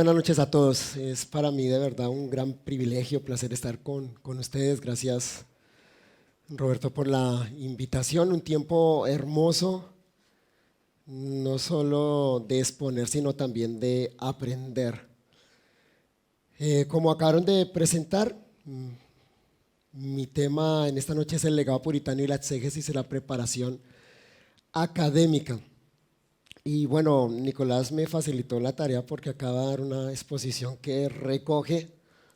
buenas noches a todos. Es para mí de verdad un gran privilegio, placer estar con ustedes. Gracias, Roberto, por la invitación. Un tiempo hermoso, no solo de exponer, sino también de aprender. Como acabaron de presentar, mi tema en esta noche es el legado puritano y la exégesis y la preparación académica. Y bueno, Nicolás me facilitó la tarea porque acaba de dar una exposición que recoge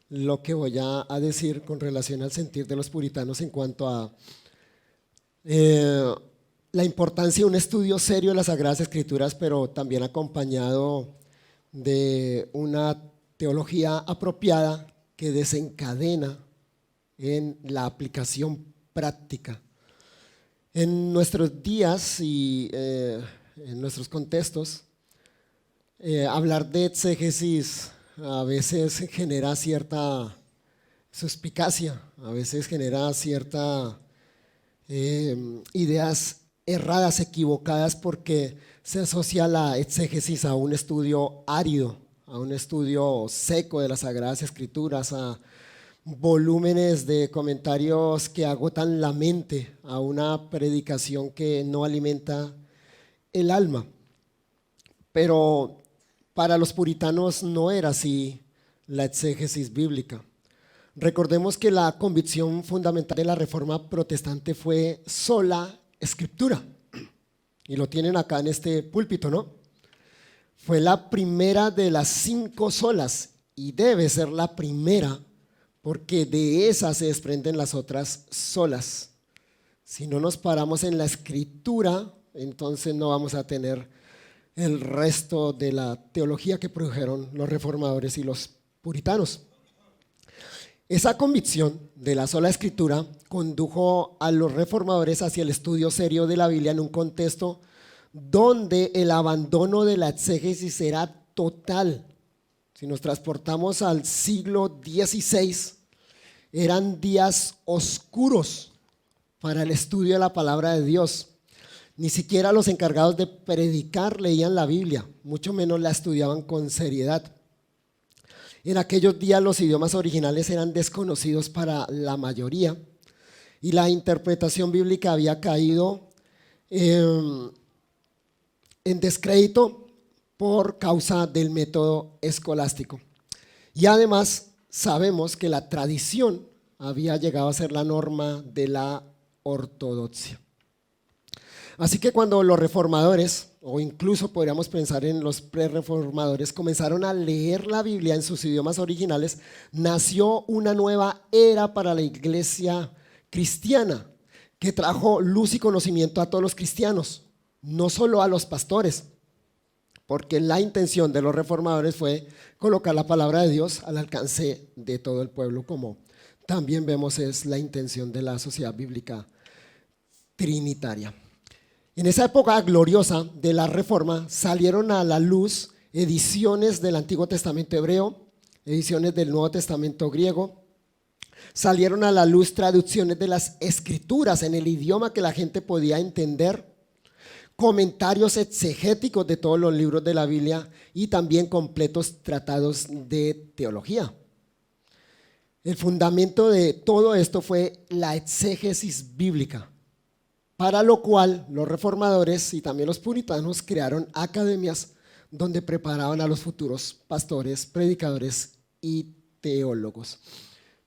lo que voy a decir con relación al sentir de los puritanos en cuanto a la importancia de un estudio serio de las Sagradas Escrituras, pero también acompañado de una teología apropiada que desencadena en la aplicación práctica. En nuestros días y en nuestros contextos, hablar de exégesis a veces genera cierta suspicacia, a veces genera cierta ideas erradas, equivocadas, porque se asocia la exégesis a un estudio árido, a un estudio seco de las Sagradas Escrituras, a volúmenes de comentarios que agotan la mente, a una predicación que no alimenta el alma. Pero para los puritanos no era así la exégesis bíblica. Recordemos que la convicción fundamental de la Reforma Protestante fue sola Escritura. Y lo tienen acá en este púlpito, ¿no? Fue la primera de las 5 solas y debe ser la primera porque de esa se desprenden las otras solas. Si no nos paramos en la Escritura, entonces no vamos a tener el resto de la teología que produjeron los reformadores y los puritanos. Esa convicción de la sola Escritura condujo a los reformadores hacia el estudio serio de la Biblia en un contexto donde el abandono de la exégesis era total. Si nos transportamos al siglo XVI, eran días oscuros para el estudio de la palabra de Dios. Ni siquiera los encargados de predicar leían la Biblia, mucho menos la estudiaban con seriedad. En aquellos días los idiomas originales eran desconocidos para la mayoría y la interpretación bíblica había caído en descrédito por causa del método escolástico. Y además sabemos que la tradición había llegado a ser la norma de la ortodoxia. Así que cuando los reformadores, o incluso podríamos pensar en los prerreformadores, comenzaron a leer la Biblia en sus idiomas originales, nació una nueva era para la iglesia cristiana que trajo luz y conocimiento a todos los cristianos, no solo a los pastores, porque la intención de los reformadores fue colocar la palabra de Dios al alcance de todo el pueblo, como también vemos es la intención de la sociedad bíblica trinitaria. En esa época gloriosa de la Reforma salieron a la luz ediciones del Antiguo Testamento hebreo, ediciones del Nuevo Testamento griego, salieron a la luz traducciones de las Escrituras en el idioma que la gente podía entender, comentarios exegéticos de todos los libros de la Biblia y también completos tratados de teología. El fundamento de todo esto fue la exégesis bíblica, para lo cual los reformadores y también los puritanos crearon academias donde preparaban a los futuros pastores, predicadores y teólogos.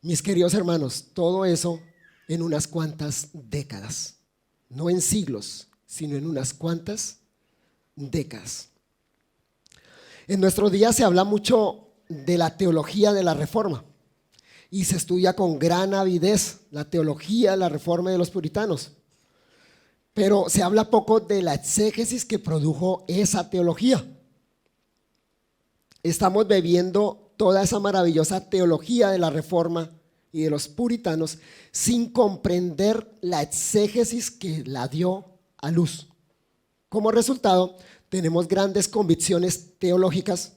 Mis queridos hermanos, todo eso en unas cuantas décadas, no en siglos, sino en unas cuantas décadas. En nuestros días se habla mucho de la teología de la Reforma y se estudia con gran avidez la teología de la Reforma de los puritanos. Pero se habla poco de la exégesis que produjo esa teología. Estamos bebiendo toda esa maravillosa teología de la Reforma y de los puritanos sin comprender la exégesis que la dio a luz. Como resultado, tenemos grandes convicciones teológicas,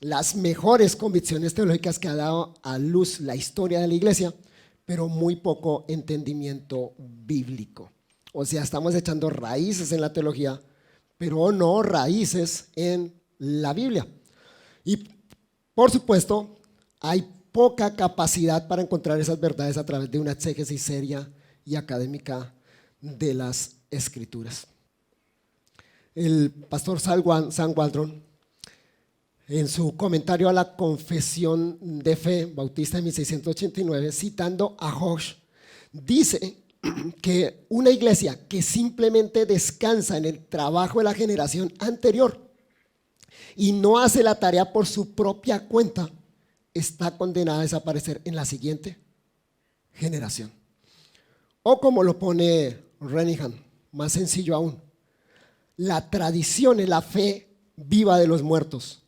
las mejores convicciones teológicas que ha dado a luz la historia de la iglesia, pero muy poco entendimiento bíblico. O sea, estamos echando raíces en la teología, pero no raíces en la Biblia. Y Por supuesto, hay poca capacidad para encontrar esas verdades a través de una exégesis seria y académica de las Escrituras. El pastor Sam Waldron, en su comentario a la Confesión de Fe Bautista de 1689, citando a Hodge, dice que una iglesia que simplemente descansa en el trabajo de la generación anterior y no hace la tarea por su propia cuenta, está condenada a desaparecer en la siguiente generación. O como lo pone Renihan, más sencillo aún, la tradición es la fe viva de los muertos,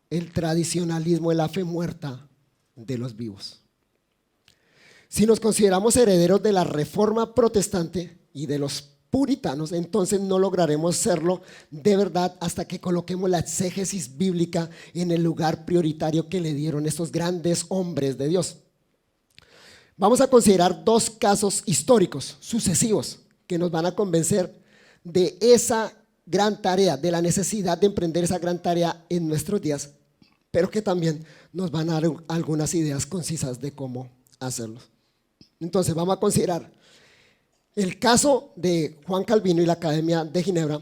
el tradicionalismo es la fe muerta de los vivos. Si nos consideramos herederos de la Reforma Protestante y de los puritanos, entonces no lograremos serlo de verdad hasta que coloquemos la exégesis bíblica en el lugar prioritario que le dieron estos grandes hombres de Dios. Vamos a considerar dos casos históricos sucesivos que nos van a convencer de esa gran tarea, de la necesidad de emprender esa gran tarea en nuestros días, pero que también nos van a dar algunas ideas concisas de cómo hacerlo. Entonces vamos a considerar el caso de Juan Calvino y la Academia de Ginebra,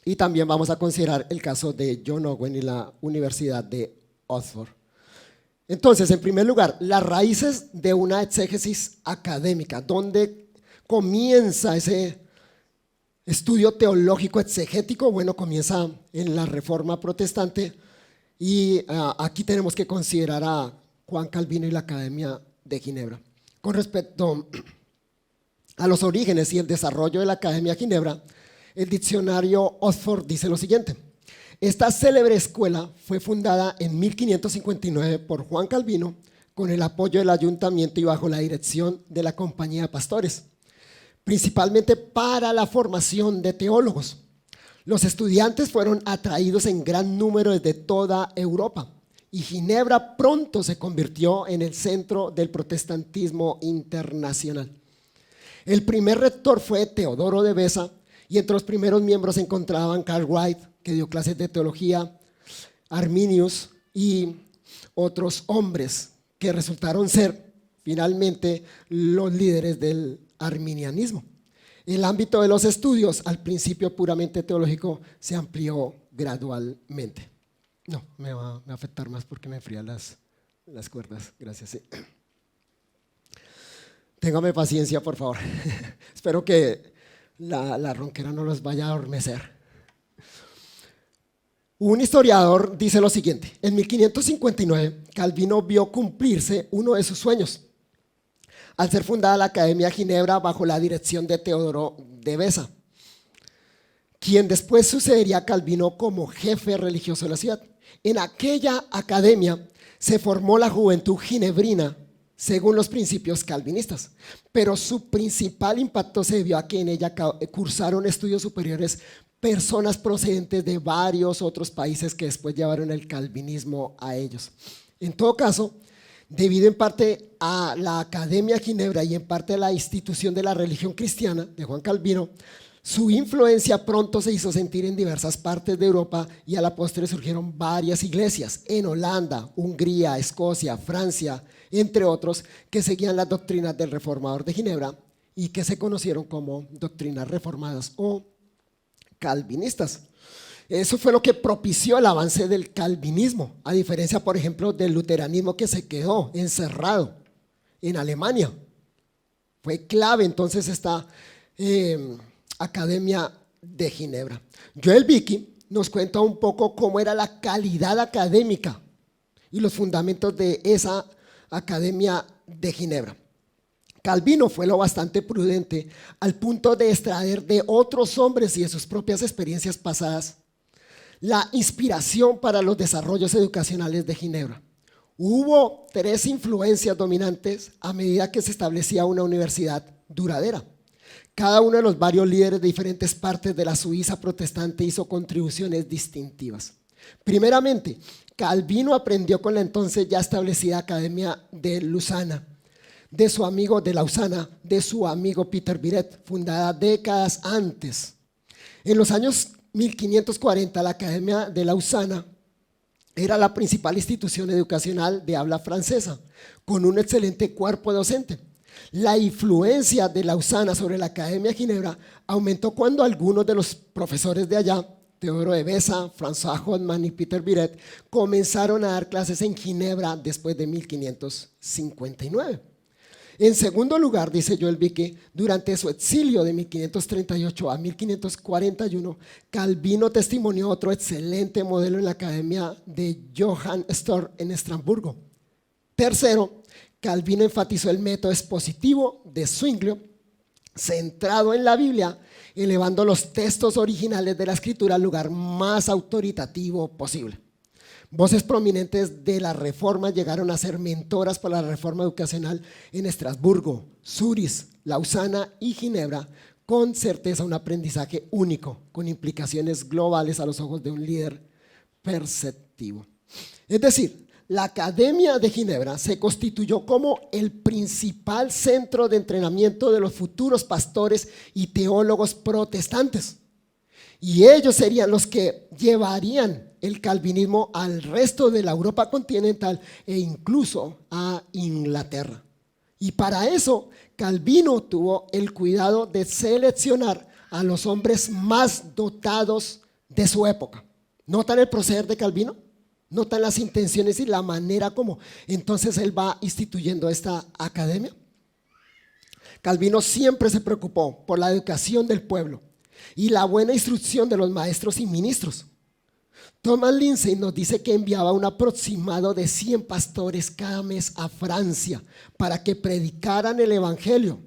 y también vamos a considerar el caso de John Owen y la Universidad de Oxford. Entonces, en primer lugar, las raíces de una exégesis académica, ¿dónde comienza ese estudio teológico exegético? Bueno, comienza en la Reforma Protestante, y aquí tenemos que considerar a Juan Calvino y la Academia de Ginebra. Con respecto a los orígenes y el desarrollo de la Academia de Ginebra, el diccionario Oxford dice lo siguiente: esta célebre escuela fue fundada en 1559 por Juan Calvino con el apoyo del ayuntamiento y bajo la dirección de la Compañía de Pastores, principalmente para la formación de teólogos. Los estudiantes fueron atraídos en gran número desde toda Europa, y Ginebra pronto se convirtió en el centro del protestantismo internacional. El primer rector fue Teodoro de Beza, y entre los primeros miembros se encontraban Carl White, que dio clases de teología, Arminius y otros hombres que resultaron ser finalmente los líderes del arminianismo. El ámbito de los estudios, al principio puramente teológico, se amplió gradualmente. No, me va a afectar más porque me enfrían las cuerdas. Gracias. Sí. Téngame paciencia, por favor. Espero que la ronquera no los vaya a adormecer. Un historiador dice lo siguiente: en 1559, Calvino vio cumplirse uno de sus sueños al ser fundada la Academia de Ginebra bajo la dirección de Teodoro de Beza, quien después sucedería a Calvino como jefe religioso de la ciudad. En aquella academia se formó la juventud ginebrina según los principios calvinistas, pero su principal impacto se debió a que en ella cursaron estudios superiores personas procedentes de varios otros países que después llevaron el calvinismo a ellos. En todo caso, debido en parte a la Academia de Ginebra y en parte a la institución de la religión cristiana de Juan Calvino, su influencia pronto se hizo sentir en diversas partes de Europa, y a la postre surgieron varias iglesias en Holanda, Hungría, Escocia, Francia, entre otros, que seguían las doctrinas del reformador de Ginebra y que se conocieron como doctrinas reformadas o calvinistas. Eso fue lo que propició el avance del calvinismo, a diferencia, por ejemplo, del luteranismo, que se quedó encerrado en Alemania. Fue clave entonces esta Academia de Ginebra. Joel Beeke nos cuenta un poco cómo era la calidad académica y los fundamentos de esa Academia de Ginebra. Calvino fue lo bastante prudente al punto de extraer de otros hombres y de sus propias experiencias pasadas la inspiración para los desarrollos educacionales de Ginebra. Hubo 3 influencias dominantes a medida que se establecía una universidad duradera. Cada uno de los varios líderes de diferentes partes de la Suiza protestante hizo contribuciones distintivas. Primeramente, Calvino aprendió con la entonces ya establecida Academia de Lausana, de su amigo Peter Viret, fundada décadas antes. En los años 1540, la Academia de Lausana Era la principal institución educacional de habla francesa, con un excelente cuerpo docente. La influencia de Lausana sobre la Academia de Ginebra aumentó cuando algunos de los profesores de allá, Teodoro de Beza, François Hodman y Peter Biret, comenzaron a dar clases en Ginebra después de 1559. En segundo lugar, dice Joel Vique, durante su exilio de 1538 a 1541, Calvino testimonió otro excelente modelo en la Academia de Johann Storr en Estrasburgo. Tercero, Calvino enfatizó el método expositivo de Zwinglio, centrado en la Biblia, elevando los textos originales de la Escritura al lugar más autoritativo posible. Voces prominentes de la Reforma llegaron a ser mentoras para la reforma educacional en Estrasburgo, Zúrich, Lausana y Ginebra, con certeza un aprendizaje único, con implicaciones globales a los ojos de un líder perceptivo. Es decir, la Academia de Ginebra se constituyó como el principal centro de entrenamiento de los futuros pastores y teólogos protestantes. Y ellos serían los que llevarían el calvinismo al resto de la Europa continental e incluso a Inglaterra. Y para eso, Calvino tuvo el cuidado de seleccionar a los hombres más dotados de su época. ¿Notan el proceder de Calvino? ¿Notan las intenciones y la manera como entonces él va instituyendo esta academia? Calvino siempre se preocupó por la educación del pueblo y la buena instrucción de los maestros y ministros. Thomas Lindsay nos dice que enviaba un aproximado de 100 pastores cada mes a Francia para que predicaran el evangelio.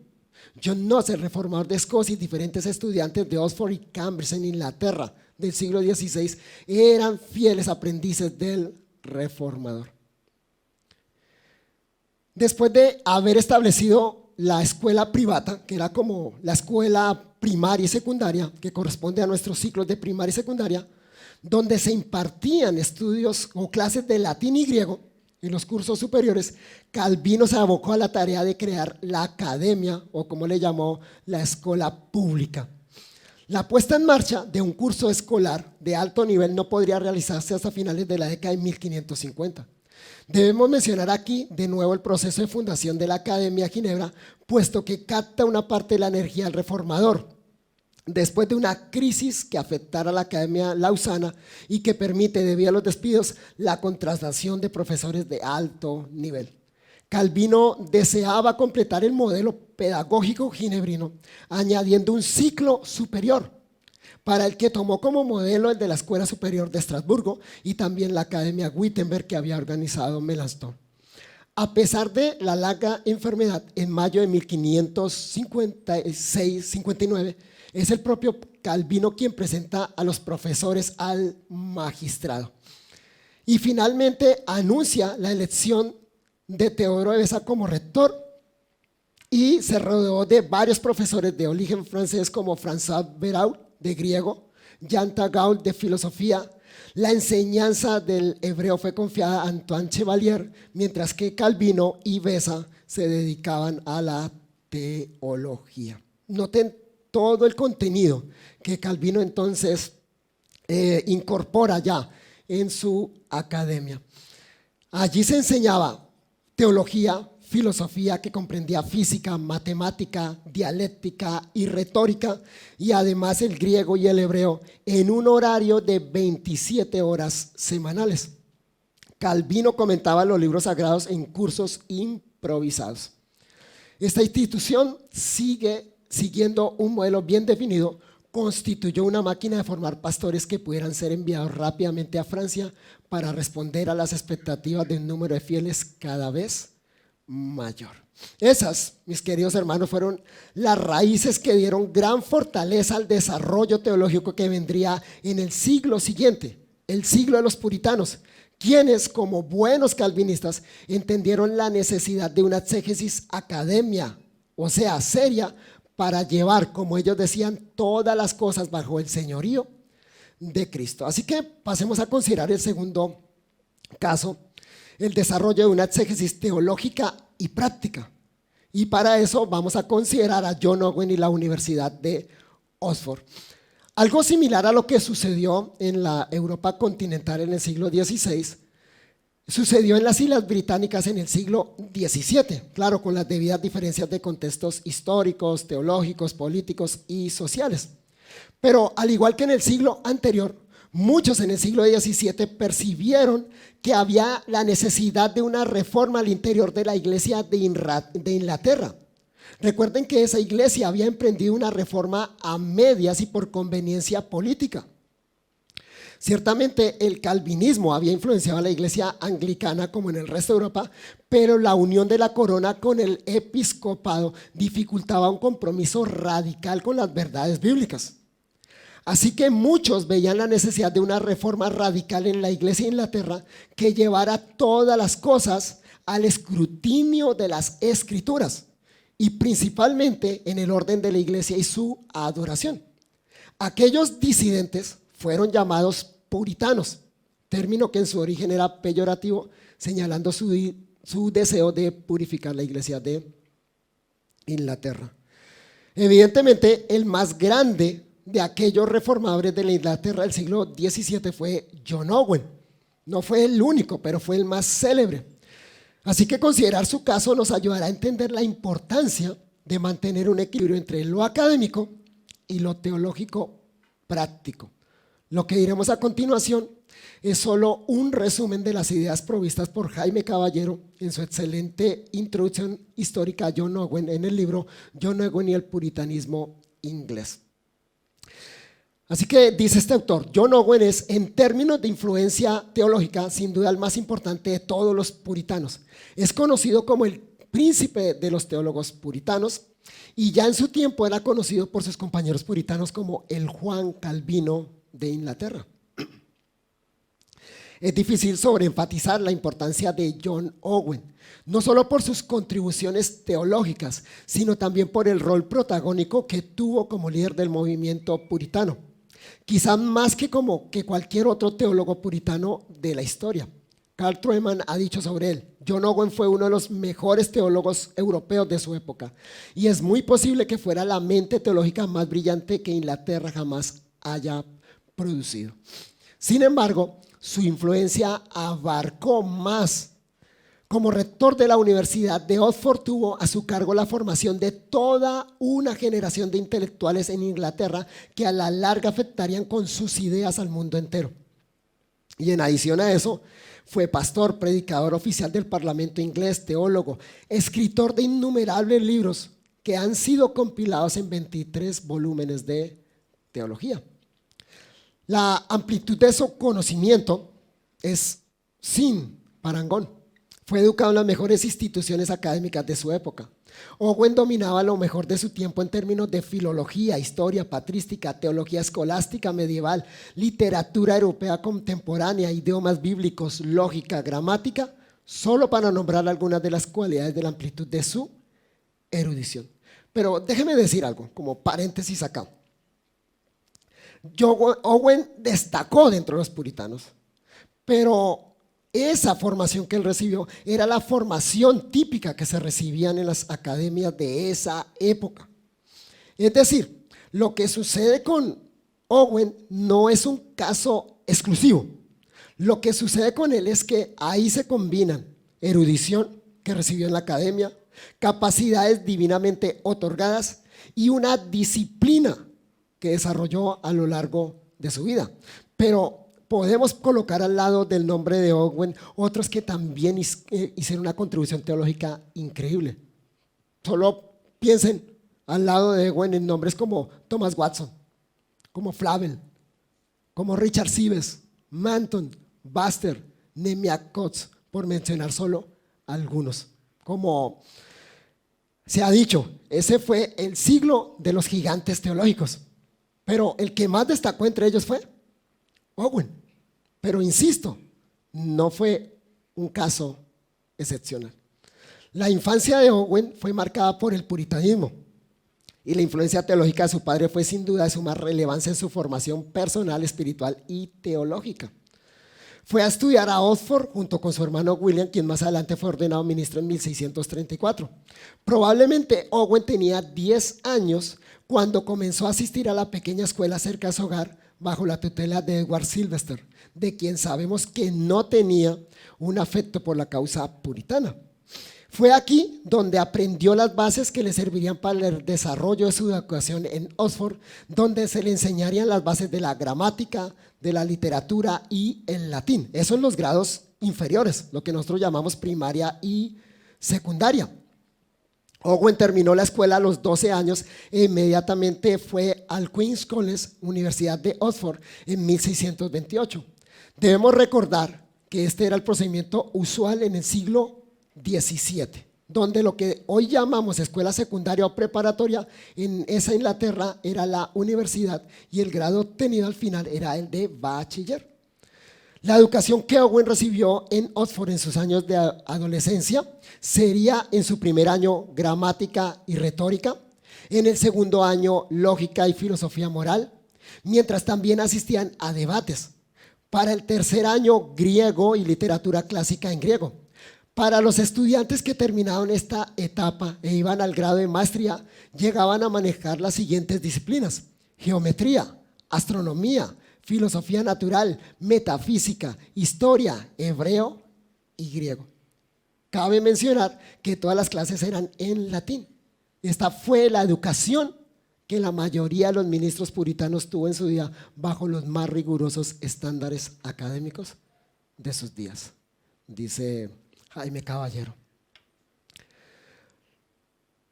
John Knox, el reformador de Escocia, y diferentes estudiantes de Oxford y Cambridge en Inglaterra del siglo XVI eran fieles aprendices del reformador. Después de haber establecido la escuela privada, que era como la escuela primaria y secundaria, que corresponde a nuestros ciclos de primaria y secundaria, donde se impartían estudios o clases de latín y griego en los cursos superiores, Calvino se abocó a la tarea de crear la academia, o como le llamó, la escuela pública. La puesta en marcha de un curso escolar de alto nivel no podría realizarse hasta finales de la década de 1550. Debemos mencionar aquí de nuevo el proceso de fundación de la Academia de Ginebra, puesto que capta una parte de la energía del reformador, después de una crisis que afectara a la Academia Lausana y que permite, debido a los despidos, la contratación de profesores de alto nivel. Calvino deseaba completar el modelo pedagógico ginebrino, añadiendo un ciclo superior, para el que tomó como modelo el de la Escuela Superior de Estrasburgo y también la Academia Wittenberg que había organizado Melanchthon. A pesar de la larga enfermedad, en mayo de 1559, es el propio Calvino quien presenta a los profesores al magistrado. Y finalmente anuncia la elección de Teodoro de Beza como rector y se rodeó de varios profesores de origen francés como François Verault de griego, Jean Tagaul de filosofía. La enseñanza del hebreo fue confiada a Antoine Chevalier, mientras que Calvino y Beza se dedicaban a la teología. Noten todo el contenido que Calvino entonces incorpora ya en su academia. Allí se enseñaba teología, filosofía que comprendía física, matemática, dialéctica y retórica, y además el griego y el hebreo en un horario de 27 horas semanales. Calvino comentaba los libros sagrados en cursos improvisados. Esta institución siguiendo un modelo bien definido, constituyó una máquina de formar pastores que pudieran ser enviados rápidamente a Francia para responder a las expectativas de un número de fieles cada vez mayor. Esas, mis queridos hermanos, fueron las raíces que dieron gran fortaleza al desarrollo teológico que vendría en el siglo siguiente, el siglo de los puritanos, quienes como buenos calvinistas entendieron la necesidad de una exégesis academia, o sea, seria, para llevar, como ellos decían, todas las cosas bajo el señorío de Cristo. Así que pasemos a considerar el segundo caso, el desarrollo de una exégesis teológica y práctica. Y para eso vamos a considerar a John Owen y la Universidad de Oxford. Algo similar a lo que sucedió en la Europa continental en el siglo XVI, sucedió en las Islas Británicas en el siglo XVII, claro, con las debidas diferencias de contextos históricos, teológicos, políticos y sociales. Pero al igual que en el siglo anterior, muchos en el siglo XVII percibieron que había la necesidad de una reforma al interior de la iglesia de Inglaterra. Recuerden que esa iglesia había emprendido una reforma a medias y por conveniencia política. Ciertamente el calvinismo había influenciado a la iglesia anglicana como en el resto de Europa, pero la unión de la corona con el episcopado dificultaba un compromiso radical con las verdades bíblicas. Así que muchos veían la necesidad de una reforma radical en la iglesia de Inglaterra que llevara todas las cosas al escrutinio de las escrituras y principalmente en el orden de la iglesia y su adoración. Aquellos disidentes fueron llamados puritanos, término que en su origen era peyorativo, señalando su deseo de purificar la iglesia de Inglaterra. Evidentemente, el más grande de aquellos reformadores de la Inglaterra del siglo XVII fue John Owen. No fue el único, pero fue el más célebre. Así que considerar su caso nos ayudará a entender la importancia de mantener un equilibrio entre lo académico y lo teológico práctico. Lo que diremos a continuación es solo un resumen de las ideas provistas por Jaime Caballero en su excelente introducción histórica a John Owen en el libro John Owen y el puritanismo inglés. Así que dice este autor, John Owen es, en términos de influencia teológica, sin duda el más importante de todos los puritanos. Es conocido como el príncipe de los teólogos puritanos y ya en su tiempo era conocido por sus compañeros puritanos como el Juan Calvino de Inglaterra. Es difícil sobreenfatizar la importancia de John Owen, no solo por sus contribuciones teológicas, sino también por el rol protagónico que tuvo como líder del movimiento puritano, quizá más que cualquier otro teólogo puritano de la historia. Carl Trueman ha dicho sobre él, John Owen fue uno de los mejores teólogos europeos de su época y es muy posible que fuera la mente teológica más brillante que Inglaterra jamás haya producido. Sin embargo, su influencia abarcó más. Como rector de la Universidad de Oxford tuvo a su cargo la formación de toda una generación de intelectuales en Inglaterra que a la larga afectarían con sus ideas al mundo entero. Y en adición a eso, fue pastor, predicador oficial del Parlamento inglés, teólogo, escritor de innumerables libros que han sido compilados en 23 volúmenes de teología. La amplitud de su conocimiento es sin parangón. Fue educado en las mejores instituciones académicas de su época. Owen dominaba lo mejor de su tiempo en términos de filología, historia, patrística, teología escolástica medieval, literatura europea contemporánea, idiomas bíblicos, lógica, gramática, solo para nombrar algunas de las cualidades de la amplitud de su erudición. Pero déjeme decir algo, como paréntesis acá. Owen destacó dentro de los puritanos, pero esa formación que él recibió era la formación típica que se recibían en las academias de esa época. Es decir, lo que sucede con Owen no es un caso exclusivo. Lo que sucede con él es que ahí se combinan erudición que recibió en la academia, capacidades divinamente otorgadas y una disciplina que desarrolló a lo largo de su vida. Pero podemos colocar al lado del nombre de Owen otros que también hicieron una contribución teológica increíble. Solo piensen al lado de Owen en nombres como Thomas Watson, como Flavel, como Richard Sibbes, Manton, Buster, Nehemiah Coates, por mencionar solo algunos. Como se ha dicho, ese fue el siglo de los gigantes teológicos. Pero el que más destacó entre ellos fue Owen. Pero insisto, no fue un caso excepcional. La infancia de Owen fue marcada por el puritanismo y la influencia teológica de su padre fue sin duda de suma relevancia en su formación personal, espiritual y teológica. Fue a estudiar a Oxford junto con su hermano William, quien más adelante fue ordenado ministro en 1634. Probablemente Owen tenía 10 años cuando comenzó a asistir a la pequeña escuela cerca de su hogar bajo la tutela de Edward Sylvester, de quien sabemos que no tenía un afecto por la causa puritana. Fue aquí donde aprendió las bases que le servirían para el desarrollo de su educación en Oxford, donde se le enseñarían las bases de la gramática, de la literatura y el latín. Eso en los grados inferiores, lo que nosotros llamamos primaria y secundaria. Owen terminó la escuela a los 12 años e inmediatamente fue al Queen's College, Universidad de Oxford, en 1628. Debemos recordar que este era el procedimiento usual en el siglo XVII, donde lo que hoy llamamos escuela secundaria o preparatoria, en esa Inglaterra era la universidad y el grado obtenido al final era el de bachiller. La educación que Owen recibió en Oxford en sus años de adolescencia sería en su primer año gramática y retórica, en el segundo año lógica y filosofía moral, mientras también asistían a debates. Para el tercer año griego y literatura clásica en griego. Para los estudiantes que terminaron esta etapa e iban al grado de maestría, llegaban a manejar las siguientes disciplinas: geometría, astronomía, filosofía natural, metafísica, historia, hebreo y griego. Cabe mencionar que todas las clases eran en latín. Esta fue la educación que la mayoría de los ministros puritanos tuvo en su día bajo los más rigurosos estándares académicos de sus días, dice Jaime Caballero.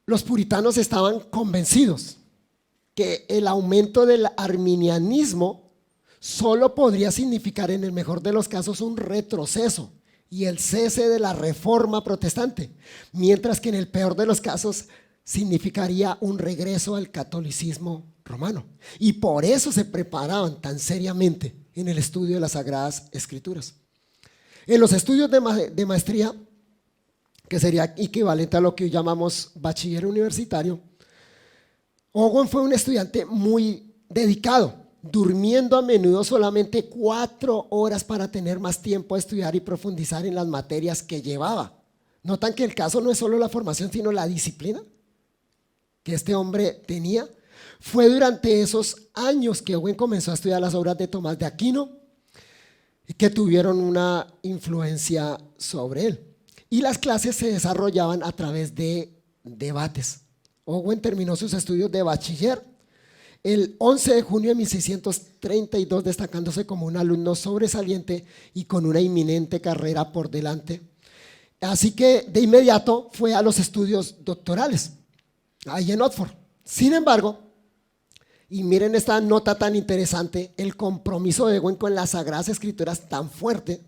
Los puritanos estaban convencidos que el aumento del arminianismo solo podría significar en el mejor de los casos un retroceso y el cese de la reforma protestante, mientras que en el peor de los casos significaría un regreso al catolicismo romano. Y por eso se preparaban tan seriamente en el estudio de las Sagradas Escrituras. En los estudios de maestría, que sería equivalente a lo que hoy llamamos bachiller universitario, Owen fue un estudiante muy dedicado, durmiendo a menudo solamente 4 horas para tener más tiempo a estudiar y profundizar en las materias que llevaba. ¿Notan que el caso no es solo la formación, sino la disciplina que este hombre tenía? Fue durante esos años que Owen comenzó a estudiar las obras de Tomás de Aquino, que tuvieron una influencia sobre él. Y las clases se desarrollaban a través de debates. Owen terminó sus estudios de bachiller el 11 de junio de 1632, destacándose como un alumno sobresaliente y con una inminente carrera por delante. Así que de inmediato fue a los estudios doctorales, ahí en Oxford. Sin embargo, y miren esta nota tan interesante, el compromiso de Owen con las Sagradas Escrituras tan fuerte,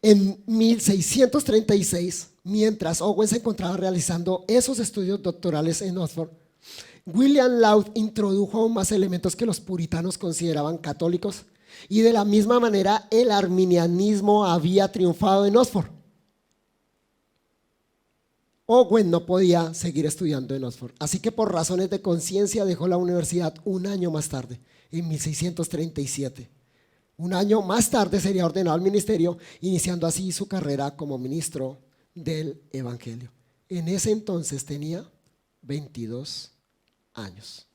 en 1636, mientras Owen se encontraba realizando esos estudios doctorales en Oxford, William Laud introdujo aún más elementos que los puritanos consideraban católicos, y de la misma manera el arminianismo había triunfado en Oxford. Owen no podía seguir estudiando en Oxford, así que por razones de conciencia dejó la universidad un año más tarde, en 1637. Un año más tarde sería ordenado al ministerio, iniciando así su carrera como ministro del Evangelio. En ese entonces tenía 22 años.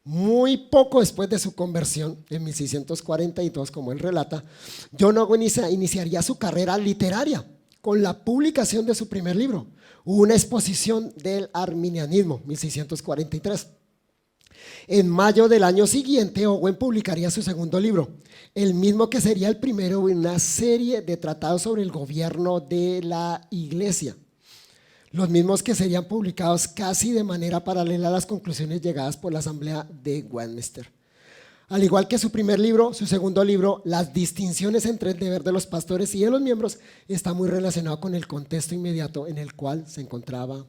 Muy poco después de su conversión, en 1642, como él relata, John Owen iniciaría su carrera literaria con la publicación de su primer libro, una exposición del arminianismo, 1643. En mayo del año siguiente, Owen publicaría su segundo libro, el mismo que sería el primero en una serie de tratados sobre el gobierno de la Iglesia, los mismos que serían publicados casi de manera paralela a las conclusiones llegadas por la Asamblea de Westminster. Al igual que su primer libro, su segundo libro, las distinciones entre el deber de los pastores y de los miembros, está muy relacionado con el contexto inmediato en el cual se encontraba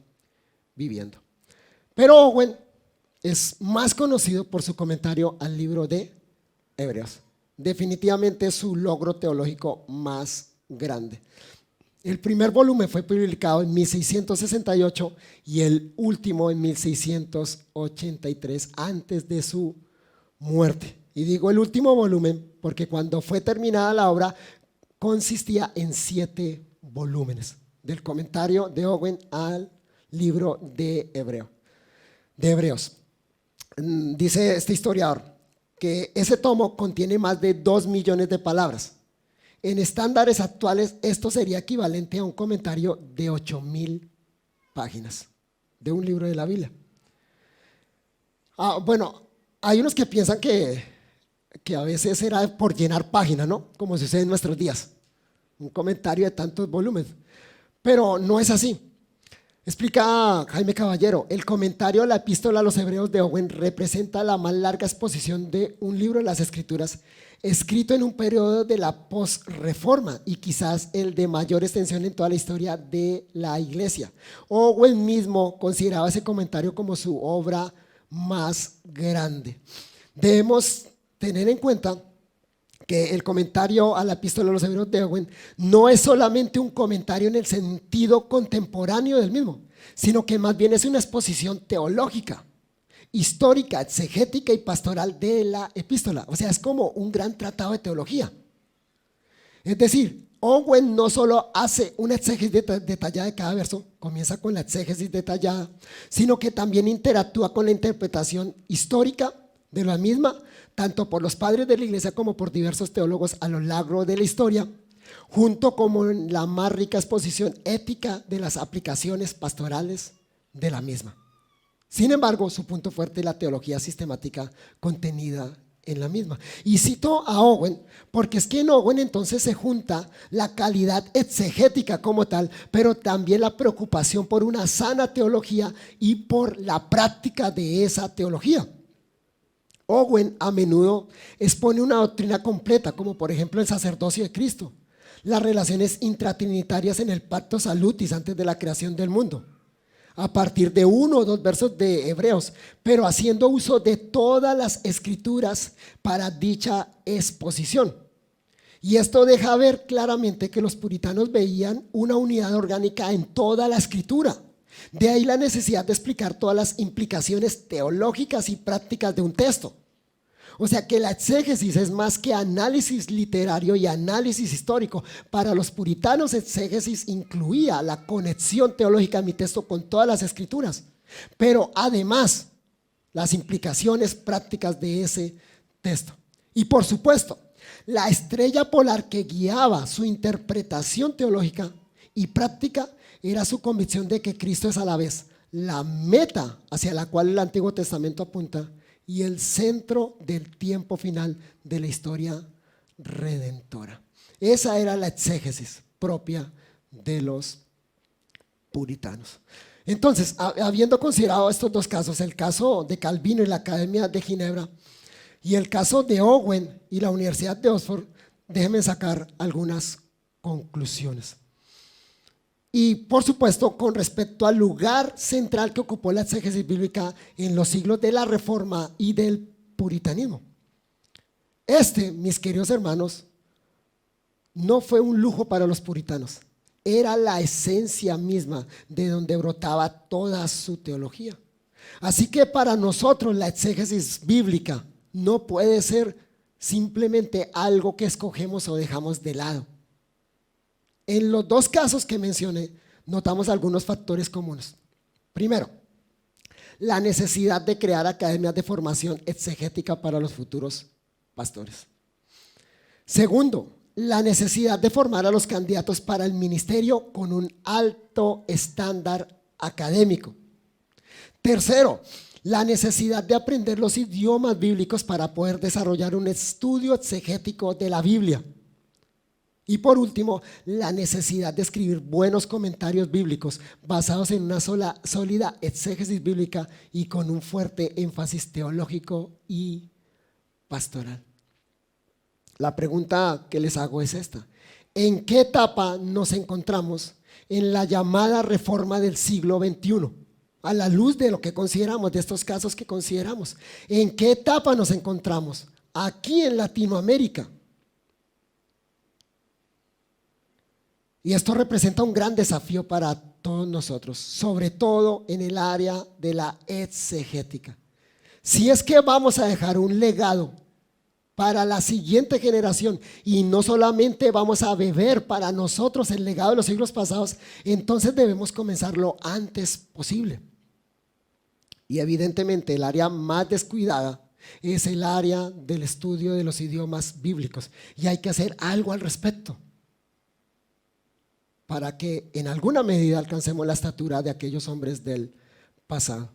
viviendo. Pero Owen es más conocido por su comentario al libro de Hebreos. Definitivamente es su logro teológico más grande. El primer volumen fue publicado en 1668 y el último en 1683, antes de su muerte. Y digo el último volumen porque cuando fue terminada la obra consistía en 7 volúmenes del comentario de Owen al libro de Hebreos. Dice este historiador que ese tomo contiene más de 2 millones de palabras. En estándares actuales esto sería equivalente a un comentario de 8.000 páginas de un libro de la Biblia. Bueno, hay unos que piensan que a veces era por llenar páginas, ¿no? Como sucede en nuestros días, un comentario de tantos volúmenes, pero no es así. Explica Jaime Caballero, el comentario a la epístola a los hebreos de Owen representa la más larga exposición de un libro de las escrituras escrito en un periodo de la posreforma y quizás el de mayor extensión en toda la historia de la iglesia. Owen mismo consideraba ese comentario como su obra más grande. Debemos tener en cuenta que el comentario a la epístola a los hebreos de Owen no es solamente un comentario en el sentido contemporáneo del mismo, sino que más bien es una exposición teológica, histórica, exegética y pastoral de la epístola. O sea, es como un gran tratado de teología. Es decir, Owen no solo hace una exégesis detallada de cada verso, comienza con la exégesis detallada, sino que también interactúa con la interpretación histórica de la misma, tanto por los padres de la iglesia como por diversos teólogos a lo largo de la historia, junto con la más rica exposición ética de las aplicaciones pastorales de la misma. Sin embargo, su punto fuerte es la teología sistemática contenida en la misma. Y cito a Owen porque es que en Owen entonces se junta la calidad exegética como tal, pero también la preocupación por una sana teología y por la práctica de esa teología. Owen a menudo expone una doctrina completa, como por ejemplo el sacerdocio de Cristo, las relaciones intratrinitarias en el pacto salutis antes de la creación del mundo, a partir de 1 o 2 versos de Hebreos, pero haciendo uso de todas las escrituras para dicha exposición. Y esto deja ver claramente que los puritanos veían una unidad orgánica en toda la escritura. De ahí la necesidad de explicar todas las implicaciones teológicas y prácticas de un texto. O sea que la exégesis es más que análisis literario y análisis histórico. Para los puritanos, exégesis incluía la conexión teológica de mi texto con todas las escrituras, pero además las implicaciones prácticas de ese texto. Y por supuesto, la estrella polar que guiaba su interpretación teológica y práctica era su convicción de que Cristo es a la vez la meta hacia la cual el Antiguo Testamento apunta y el centro del tiempo final de la historia redentora. Esa era la exégesis propia de los puritanos. Entonces, habiendo considerado estos dos casos, el caso de Calvino y la Academia de Ginebra y el caso de Owen y la Universidad de Oxford, déjenme sacar algunas conclusiones. Y por supuesto, con respecto al lugar central que ocupó la exégesis bíblica en los siglos de la Reforma y del puritanismo. Mis queridos hermanos, no fue un lujo para los puritanos, era la esencia misma de donde brotaba toda su teología. Así que para nosotros la exégesis bíblica no puede ser simplemente algo que escogemos o dejamos de lado. En los dos casos que mencioné, notamos algunos factores comunes. Primero, la necesidad de crear academias de formación exegética para los futuros pastores. Segundo, la necesidad de formar a los candidatos para el ministerio con un alto estándar académico. Tercero, la necesidad de aprender los idiomas bíblicos para poder desarrollar un estudio exegético de la Biblia. Y por último, la necesidad de escribir buenos comentarios bíblicos basados en una sólida exégesis bíblica y con un fuerte énfasis teológico y pastoral. La pregunta que les hago es esta: ¿en qué etapa nos encontramos en la llamada reforma del siglo XXI? A la luz de lo que consideramos, de estos casos que consideramos, ¿en qué etapa nos encontramos? Aquí en Latinoamérica. Y esto representa un gran desafío para todos nosotros, sobre todo en el área de la exegética. Si es que vamos a dejar un legado para la siguiente generación y no solamente vamos a beber para nosotros el legado de los siglos pasados, entonces debemos comenzar lo antes posible. Y evidentemente el área más descuidada es el área del estudio de los idiomas bíblicos. Y hay que hacer algo al respecto para que en alguna medida alcancemos la estatura de aquellos hombres del pasado.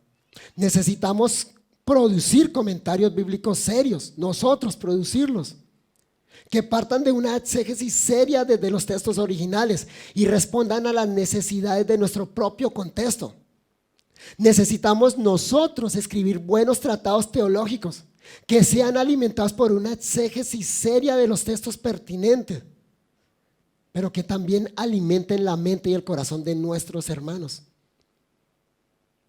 Necesitamos producir comentarios bíblicos serios, nosotros producirlos, que partan de una exégesis seria desde los textos originales y respondan a las necesidades de nuestro propio contexto. Necesitamos nosotros escribir buenos tratados teológicos que sean alimentados por una exégesis seria de los textos pertinentes, pero que también alimenten la mente y el corazón de nuestros hermanos.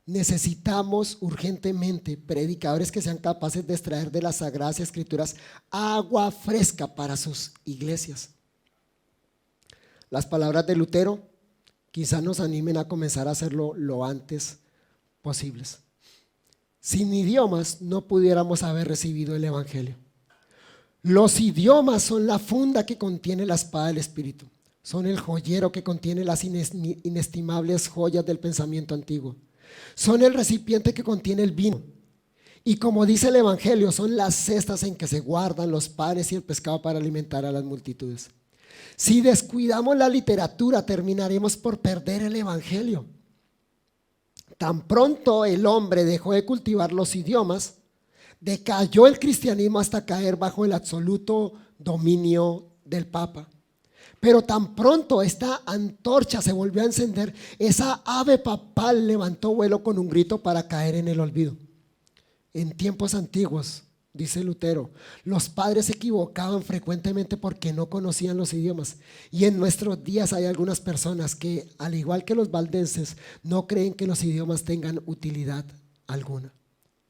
Necesitamos urgentemente predicadores que sean capaces de extraer de las Sagradas Escrituras agua fresca para sus iglesias. Las palabras de Lutero quizás nos animen a comenzar a hacerlo lo antes posibles. Sin idiomas no pudiéramos haber recibido el Evangelio. Los idiomas son la funda que contiene la espada del Espíritu. Son el joyero que contiene las inestimables joyas del pensamiento antiguo. Son el recipiente que contiene el vino. Y como dice el Evangelio, son las cestas en que se guardan los panes y el pescado para alimentar a las multitudes. Si descuidamos la literatura, terminaremos por perder el Evangelio. Tan pronto el hombre dejó de cultivar los idiomas, decayó el cristianismo hasta caer bajo el absoluto dominio del Papa. Pero tan pronto esta antorcha se volvió a encender, esa ave papal levantó vuelo con un grito para caer en el olvido. En tiempos antiguos, dice Lutero, los padres se equivocaban frecuentemente porque no conocían los idiomas. Y en nuestros días hay algunas personas que, al igual que los valdenses, no creen que los idiomas tengan utilidad alguna.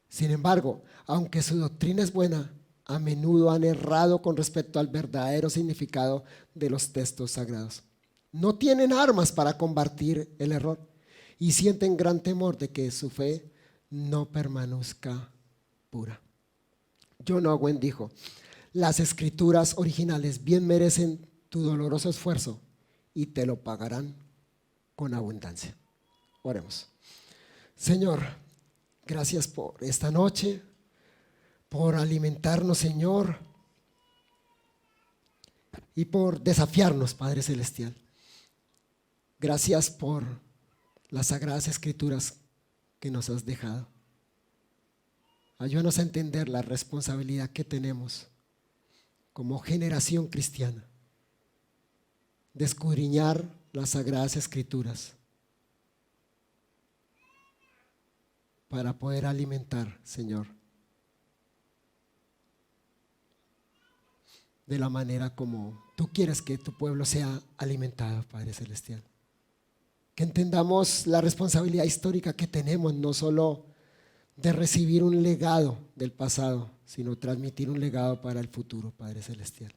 Sin embargo, aunque su doctrina es buena, a menudo han errado con respecto al verdadero significado de los textos sagrados. No tienen armas para combatir el error y sienten gran temor de que su fe no permanezca pura. John Owen dijo: las escrituras originales bien merecen tu doloroso esfuerzo y te lo pagarán con abundancia. Oremos. Señor, gracias por esta noche, por alimentarnos, Señor, y por desafiarnos, Padre Celestial. Gracias por las Sagradas Escrituras que nos has dejado. Ayúdanos a entender la responsabilidad que tenemos como generación cristiana de escudriñar las Sagradas Escrituras para poder alimentar, Señor, de la manera como tú quieres que tu pueblo sea alimentado, Padre Celestial. Que entendamos la responsabilidad histórica que tenemos, no solo de recibir un legado del pasado, sino transmitir un legado para el futuro, Padre Celestial.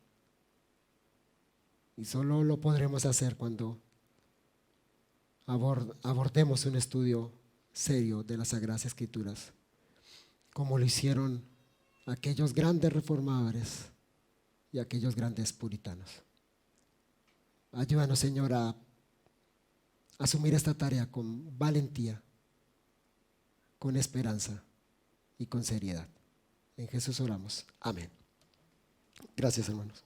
Y solo lo podremos hacer cuando abordemos un estudio serio de las Sagradas Escrituras, como lo hicieron aquellos grandes reformadores y aquellos grandes puritanos. Ayúdanos, Señor, a asumir esta tarea con valentía, con esperanza y con seriedad. En Jesús oramos. Amén. Gracias, hermanos.